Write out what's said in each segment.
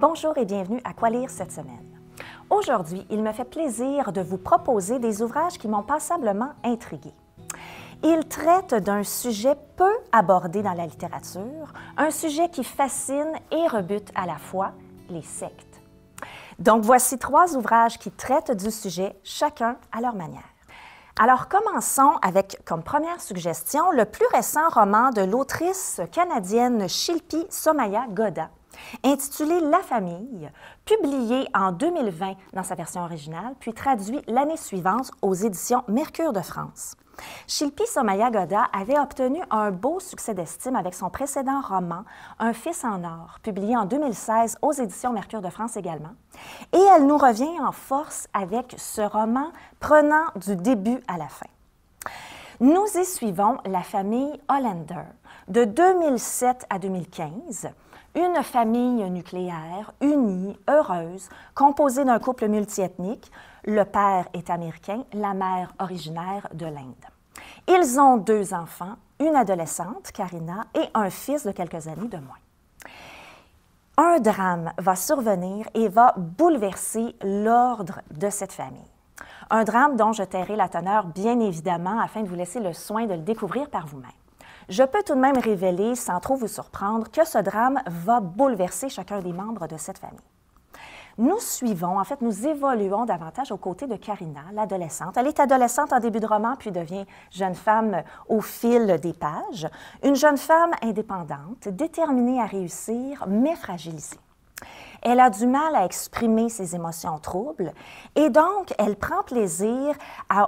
Bonjour et bienvenue à Quoi lire cette semaine. Aujourd'hui, il me fait plaisir de vous proposer des ouvrages qui m'ont passablement intriguée. Ils traitent d'un sujet peu abordé dans la littérature, un sujet qui fascine et rebute à la fois, les sectes. Donc voici 3 ouvrages qui traitent du sujet, chacun à leur manière. Alors commençons avec, comme première suggestion, le plus récent roman de l'autrice canadienne Shilpi Somaya Goda, intitulé La famille, publié en 2020 dans sa version originale, puis traduit l'année suivante aux éditions Mercure de France. Shilpi Somaya Goda avait obtenu un beau succès d'estime avec son précédent roman, Un fils en or, publié en 2016 aux éditions Mercure de France également. Et elle nous revient en force avec ce roman prenant du début à la fin. Nous y suivons la famille Hollander de 2007 à 2015, une famille nucléaire, unie, heureuse, composée d'un couple multiethnique. Le père est américain, la mère originaire de l'Inde. Ils ont 2 enfants, une adolescente, Karina, et un fils de quelques années de moins. Un drame va survenir et va bouleverser l'ordre de cette famille. Un drame dont je tairai la teneur, bien évidemment, afin de vous laisser le soin de le découvrir par vous-même. Je peux tout de même révéler, sans trop vous surprendre, que ce drame va bouleverser chacun des membres de cette famille. Nous suivons, en fait, nous évoluons davantage aux côtés de Karina, l'adolescente. Elle est adolescente en début de roman, puis devient jeune femme au fil des pages. Une jeune femme indépendante, déterminée à réussir, mais fragilisée. Elle a du mal à exprimer ses émotions troubles et donc elle prend plaisir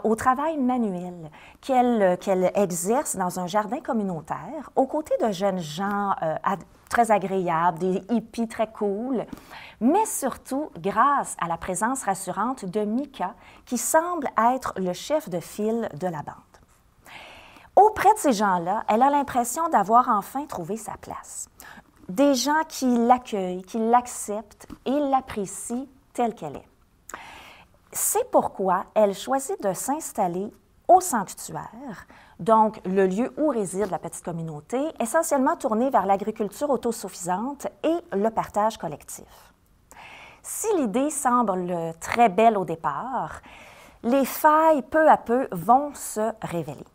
au travail manuel qu'elle exerce dans un jardin communautaire aux côtés de jeunes gens très agréables, des hippies très cool, mais surtout grâce à la présence rassurante de Mika qui semble être le chef de file de la bande. Auprès de ces gens-là, elle a l'impression d'avoir enfin trouvé sa place. Des gens qui l'accueillent, qui l'acceptent et l'apprécient telle qu'elle est. C'est pourquoi elle choisit de s'installer au sanctuaire, donc le lieu où réside la petite communauté, essentiellement tournée vers l'agriculture autosuffisante et le partage collectif. Si l'idée semble très belle au départ, les failles peu à peu vont se révéler.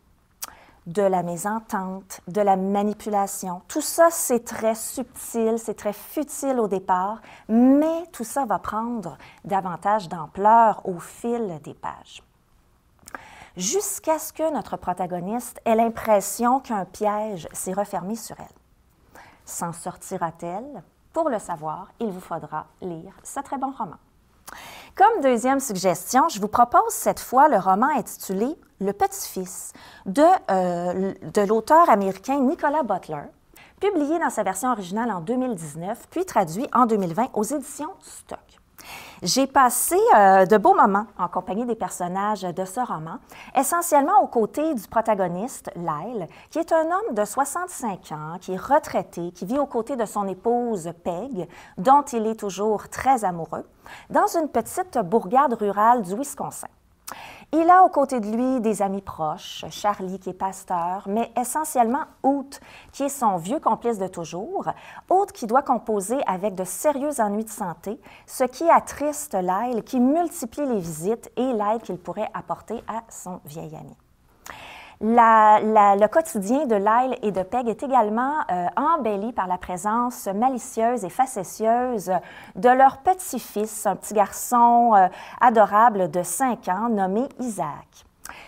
De la mésentente, de la manipulation. Tout ça, c'est très subtil, c'est très futile au départ, mais tout ça va prendre davantage d'ampleur au fil des pages. Jusqu'à ce que notre protagoniste ait l'impression qu'un piège s'est refermé sur elle. S'en sortira-t-elle? Pour le savoir, il vous faudra lire ce très bon roman. Comme deuxième suggestion, je vous propose cette fois le roman intitulé « Le petit-fils » de l'auteur américain Nicolas Butler, publié dans sa version originale en 2019, puis traduit en 2020 aux éditions Stock. J'ai passé de beaux moments en compagnie des personnages de ce roman, essentiellement aux côtés du protagoniste, Lyle, qui est un homme de 65 ans, qui est retraité, qui vit aux côtés de son épouse, Peg, dont il est toujours très amoureux, dans une petite bourgade rurale du Wisconsin. Il a aux côtés de lui des amis proches, Charlie qui est pasteur, mais essentiellement Hoot qui est son vieux complice de toujours, Hoot qui doit composer avec de sérieux ennuis de santé, ce qui attriste Lyle qui multiplie les visites et l'aide qu'il pourrait apporter à son vieil ami. Le quotidien de Lyle et de Peg est également embelli par la présence malicieuse et facétieuse de leur petit-fils, un petit garçon adorable de 5 ans nommé Isaac.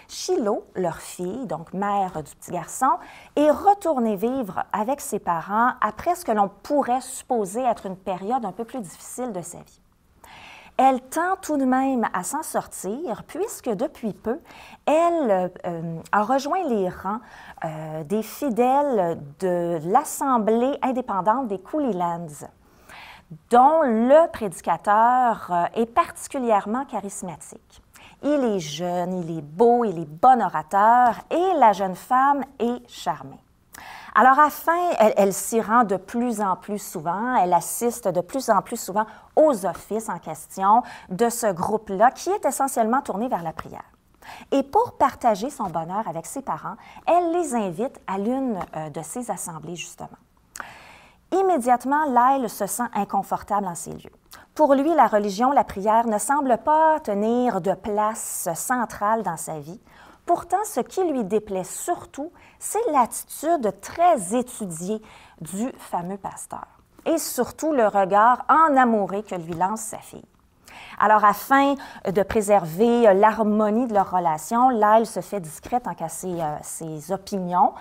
Shiloh, leur fille, donc mère du petit garçon, est retournée vivre avec ses parents après ce que l'on pourrait supposer être une période un peu plus difficile de sa vie. Elle tend tout de même à s'en sortir puisque depuis peu, elle a rejoint les rangs des fidèles de l'Assemblée indépendante des Coulee-Lands, dont le prédicateur est particulièrement charismatique. Il est jeune, il est beau, il est bon orateur et la jeune femme est charmée. Alors, à la fin, elle s'y rend de plus en plus souvent, elle assiste de plus en plus souvent aux offices en question de ce groupe-là qui est essentiellement tourné vers la prière. Et pour partager son bonheur avec ses parents, elle les invite à l'une de ces assemblées, justement. Immédiatement, Lyle se sent inconfortable en ces lieux. Pour lui, la religion, la prière ne semble pas tenir de place centrale dans sa vie. Pourtant, ce qui lui déplaît surtout, c'est l'attitude très étudiée du fameux pasteur et surtout le regard enamouré que lui lance sa fille. Alors, afin de préserver l'harmonie de leur relation, Lyle se fait discrète en cassant ses opinions.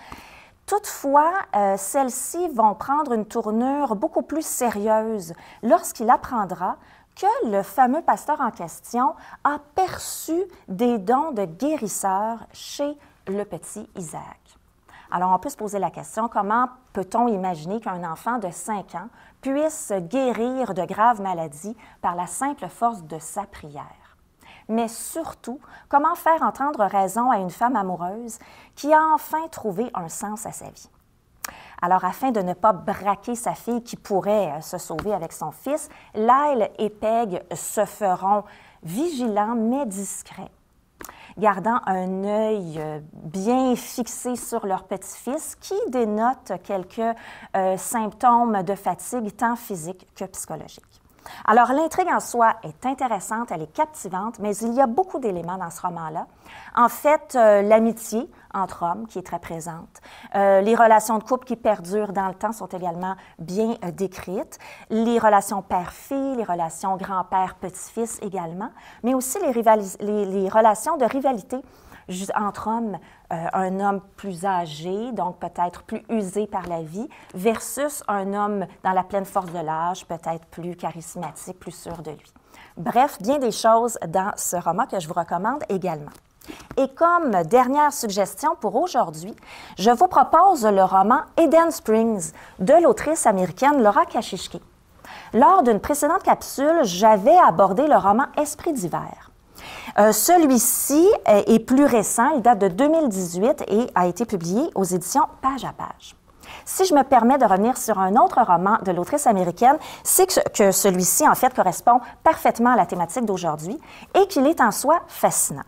Toutefois, celles-ci vont prendre une tournure beaucoup plus sérieuse lorsqu'il apprendra que le fameux pasteur en question a perçu des dons de guérisseur chez le petit Isaac. Alors, on peut se poser la question, comment peut-on imaginer qu'un enfant de 5 ans puisse guérir de graves maladies par la simple force de sa prière? Mais surtout, comment faire entendre raison à une femme amoureuse qui a enfin trouvé un sens à sa vie? Alors, afin de ne pas braquer sa fille qui pourrait se sauver avec son fils, Lyle et Peg se feront vigilants mais discrets, gardant un œil bien fixé sur leur petit-fils qui dénote quelques symptômes de fatigue tant physique que psychologique. Alors, l'intrigue en soi est intéressante, elle est captivante, mais il y a beaucoup d'éléments dans ce roman-là. En fait, l'amitié entre hommes qui est très présente, les relations de couple qui perdurent dans le temps sont également bien décrites, les relations père-fille, les relations grand-père-petit-fils également, mais aussi les relations de rivalité entre hommes, un homme plus âgé, donc peut-être plus usé par la vie, versus un homme dans la pleine force de l'âge, peut-être plus charismatique, plus sûr de lui. Bref, bien des choses dans ce roman que je vous recommande également. Et comme dernière suggestion pour aujourd'hui, je vous propose le roman Eden Springs de l'autrice américaine Laura Kashishke. Lors d'une précédente capsule, j'avais abordé le roman Esprit d'hiver. Celui-ci est plus récent, il date de 2018 et a été publié aux éditions Page à Page. Si je me permets de revenir sur un autre roman de l'autrice américaine, c'est que celui-ci, en fait, correspond parfaitement à la thématique d'aujourd'hui et qu'il est en soi fascinant.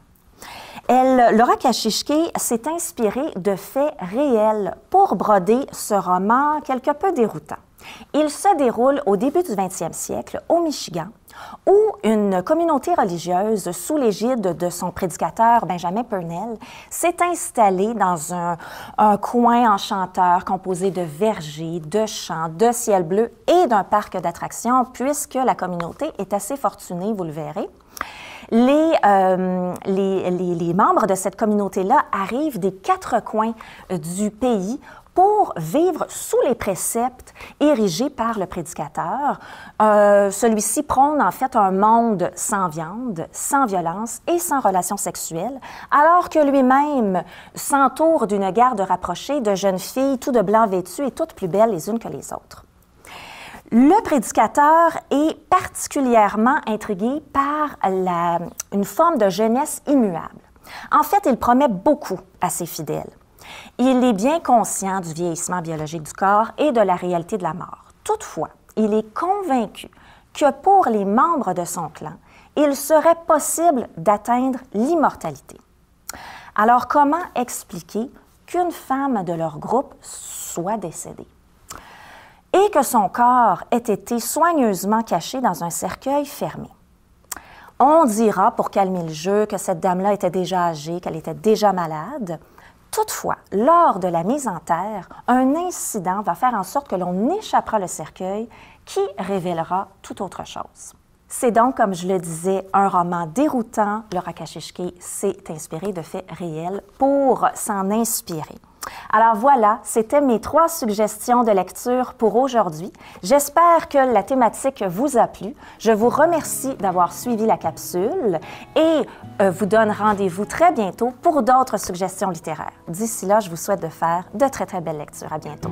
Laura Kashishke s'est inspirée de faits réels pour broder ce roman quelque peu déroutant. Il se déroule au début du 20e siècle, au Michigan, où une communauté religieuse, sous l'égide de son prédicateur Benjamin Purnell, s'est installée dans un coin enchanteur composé de vergers, de champs, de ciel bleu et d'un parc d'attractions, puisque la communauté est assez fortunée, vous le verrez. Les membres de cette communauté-là arrivent des 4 coins du pays pour vivre sous les préceptes érigés par le prédicateur. Celui-ci prône en fait un monde sans viande, sans violence et sans relations sexuelles, alors que lui-même s'entoure d'une garde rapprochée de jeunes filles tout de blanc vêtues et toutes plus belles les unes que les autres. Le prédicateur est particulièrement intrigué par une forme de jeunesse immuable. En fait, il promet beaucoup à ses fidèles. Il est bien conscient du vieillissement biologique du corps et de la réalité de la mort. Toutefois, il est convaincu que pour les membres de son clan, il serait possible d'atteindre l'immortalité. Alors, comment expliquer qu'une femme de leur groupe soit décédée et que son corps ait été soigneusement caché dans un cercueil fermé? On dira, pour calmer le jeu, que cette dame-là était déjà âgée, qu'elle était déjà malade. Toutefois, lors de la mise en terre, un incident va faire en sorte que l'on échappera le cercueil qui révélera tout autre chose. C'est donc, comme je le disais, un roman déroutant. Laura Kashishke s'est inspirée de faits réels pour s'en inspirer. Alors voilà, c'était mes 3 suggestions de lecture pour aujourd'hui. J'espère que la thématique vous a plu. Je vous remercie d'avoir suivi la capsule et vous donne rendez-vous très bientôt pour d'autres suggestions littéraires. D'ici là, je vous souhaite de faire de très, très belles lectures. À bientôt.